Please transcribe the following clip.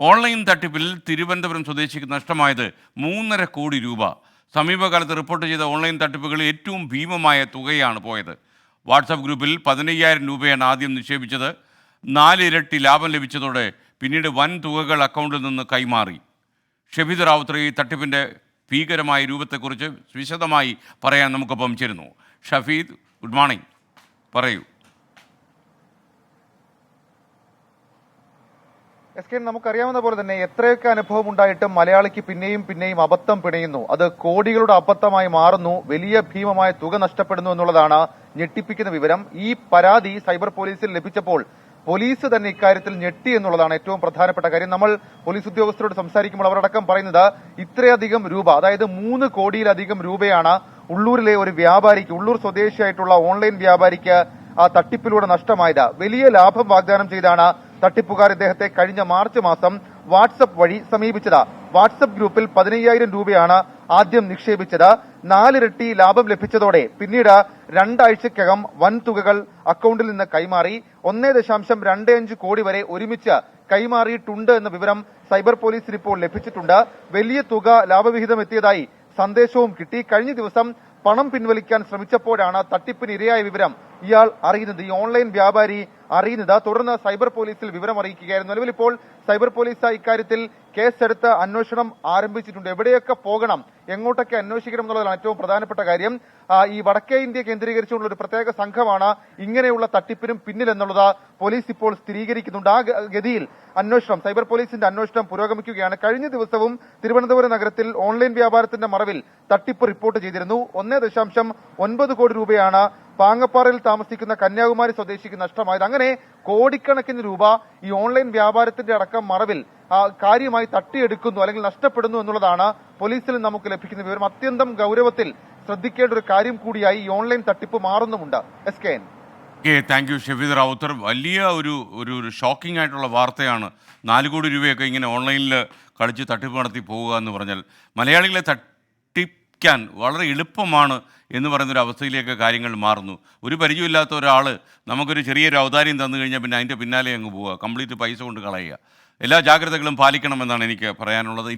Online തട്ടിപ്പിൽ തിരുവനന്തപുരം സ്വദേശിക്ക് നഷ്ടമായത് 3.5 കോടി രൂപ. സമീപകാലത്ത് റിപ്പോർട്ട് ചെയ്ത ഓൺലൈൻ തട്ടിപ്പുകളിൽ ഏറ്റവും ഭീമമായ തുകയാണ് പോയത്. വാട്സാപ്പ് ഗ്രൂപ്പിൽ 15,000 രൂപയാണ് ആദ്യം നിക്ഷേപിച്ചത്. 4 ഇരട്ടി ലാഭം ലഭിച്ചതോടെ പിന്നീട് വൻ തുകകൾ അക്കൗണ്ടിൽ നിന്ന് കൈമാറി. ഷഫീദ് റാവുത്തർ ഈ തട്ടിപ്പിൻ്റെ ഭീകരമായ രൂപത്തെക്കുറിച്ച് വിശദമായി പറയാൻ നമുക്കൊപ്പം ചേരുന്നു. ഷഫീദ്, ഗുഡ് മോർണിംഗ്, പറയൂ. നമുക്കറിയാവുന്ന പോലെ തന്നെ എത്രയൊക്കെ അനുഭവം ഉണ്ടായിട്ടും മലയാളിക്ക് പിന്നെയും അബദ്ധം പിണയുന്നു. അത് കോടികളുടെ അബദ്ധമായി മാറുന്നു, വലിയ ഭീമമായ തുക നഷ്ടപ്പെടുന്നു എന്നുള്ളതാണ് ഞെട്ടിപ്പിക്കുന്ന വിവരം. ഈ പരാതി സൈബർ പോലീസിൽ ലഭിച്ചപ്പോൾ പോലീസ് തന്നെ ഇക്കാര്യത്തിൽ ഞെട്ടി എന്നുള്ളതാണ് ഏറ്റവും പ്രധാനപ്പെട്ട കാര്യം. നമ്മൾ പോലീസ് ഉദ്യോഗസ്ഥരോട് സംസാരിക്കുമ്പോൾ അവരടക്കം പറയുന്നത് ഇത്രയധികം രൂപ, അതായത് 3 കോടിയിലധികം രൂപയാണ് ഉള്ളൂരിലെ ഒരു വ്യാപാരിക്ക്, ഉള്ളൂർ സ്വദേശിയായിട്ടുള്ള ഓൺലൈൻ വ്യാപാരിക്ക് ആ തട്ടിപ്പിലൂടെ നഷ്ടമായത്. വലിയ ലാഭം വാഗ്ദാനം ചെയ്താണ് തട്ടിപ്പുകാർ ഇദ്ദേഹത്തെ കഴിഞ്ഞ മാർച്ച് മാസം വാട്സപ്പ് വഴി സമീപിച്ചത്. വാട്സപ്പ് ഗ്രൂപ്പിൽ 15,000 രൂപയാണ് ആദ്യം നിക്ഷേപിച്ചത്. 4 ഇരട്ടി ലാഭം ലഭിച്ചതോടെ പിന്നീട് 2 ആഴ്ചക്കകം വൻ തുകകൾ അക്കൗണ്ടിൽ നിന്ന് കൈമാറി. 1.25 കോടി വരെ ഒരുമിച്ച് കൈമാറിയിട്ടുണ്ട് എന്ന വിവരം സൈബർ പോലീസിന് ഇപ്പോൾ ലഭിച്ചിട്ടുണ്ട്. വലിയ തുക ലാഭവിഹിതം എത്തിയതായി സന്ദേശവും കിട്ടി. കഴിഞ്ഞ ദിവസം പണം പിൻവലിക്കാൻ ശ്രമിച്ചപ്പോഴാണ് തട്ടിപ്പിന് ഇരയായ വിവരം ഇയാൾ അറിയുന്നത്, ഈ ഓൺലൈൻ വ്യാപാരി അറിയുന്നത്. തുടർന്ന് സൈബർ പോലീസിൽ വിവരം അറിയിക്കുകയായിരുന്നു. നിലവിൽ ഇപ്പോൾ സൈബർ പോലീസ് ഇക്കാര്യത്തിൽ കേസെടുത്ത് അന്വേഷണം ആരംഭിച്ചിട്ടുണ്ട്. എവിടെയൊക്കെ പോകണം, എങ്ങോട്ടൊക്കെ അന്വേഷിക്കണം എന്നുള്ളതാണ് ഏറ്റവും പ്രധാനപ്പെട്ട കാര്യം. ഈ വടക്കേ ഇന്ത്യ കേന്ദ്രീകരിച്ചുള്ള ഒരു പ്രത്യേക സംഘമാണ് ഇങ്ങനെയുള്ള തട്ടിപ്പിനും പിന്നിലെന്നുള്ളത് പോലീസ് ഇപ്പോൾ സ്ഥിരീകരിക്കുന്നുണ്ട്. ആ ഗതിയിൽ അന്വേഷണം, സൈബർ പോലീസിന്റെ അന്വേഷണം പുരോഗമിക്കുകയാണ്. കഴിഞ്ഞ ദിവസവും തിരുവനന്തപുരം നഗരത്തിൽ ഓൺലൈൻ വ്യാപാരത്തിന്റെ മറവിൽ തട്ടിപ്പ് റിപ്പോർട്ട് ചെയ്തിരുന്നു. 1.9 കോടി രൂപയാണ് പാങ്ങപ്പാറയിൽ താമസിക്കുന്ന കന്യാകുമാരി സ്വദേശിക്ക് നഷ്ടമായത്. അങ്ങനെ കോടിക്കണക്കിന് രൂപ ഈ ഓൺലൈൻ വ്യാപാരത്തിന്റെ അടക്കം മറവിൽ കാര്യമായി തട്ടിയെടുക്കുന്നു അല്ലെങ്കിൽ നഷ്ടപ്പെടുന്നു എന്നുള്ളതാണ് പോലീസിൽ നമുക്ക് ലഭിക്കുന്ന വിവരം. അത്യന്തം ഗൗരവത്തിൽ ശ്രദ്ധിക്കേണ്ട ഒരു കാര്യം കൂടിയായി ഈ ഓൺലൈൻ തട്ടിപ്പ് മാറുന്നുമുണ്ട്. SKN. Thank you Shafeed Rawther. വലിയ ഒരു ഷോക്കിംഗ് ആയിട്ടുള്ള വാർത്തയാണ്. 4 കോടി രൂപയൊക്കെ ഇങ്ങനെ ഓൺലൈനിൽ കളിച്ച് തട്ടിപ്പ് നടത്തി പോവുക എന്ന് പറഞ്ഞാൽ മലയാളികളെ തട്ടിക്കാൻ വളരെ എളുപ്പമാണ് എന്ന് പറയുന്നൊരു അവസ്ഥയിലേക്ക് കാര്യങ്ങൾ മാറുന്നു. ഒരു പരിചയമില്ലാത്ത ഒരാൾ നമുക്കൊരു ചെറിയൊരു ഔദാര്യം തന്നു കഴിഞ്ഞാൽ പിന്നെ അതിൻ്റെ പിന്നാലെ അങ്ങ് പോവുക, കംപ്ലീറ്റ് പൈസ കൊണ്ട് കളയുക. എല്ലാ ജാഗ്രതകളും പാലിക്കണമെന്നാണ് എനിക്ക് പറയാനുള്ളത്.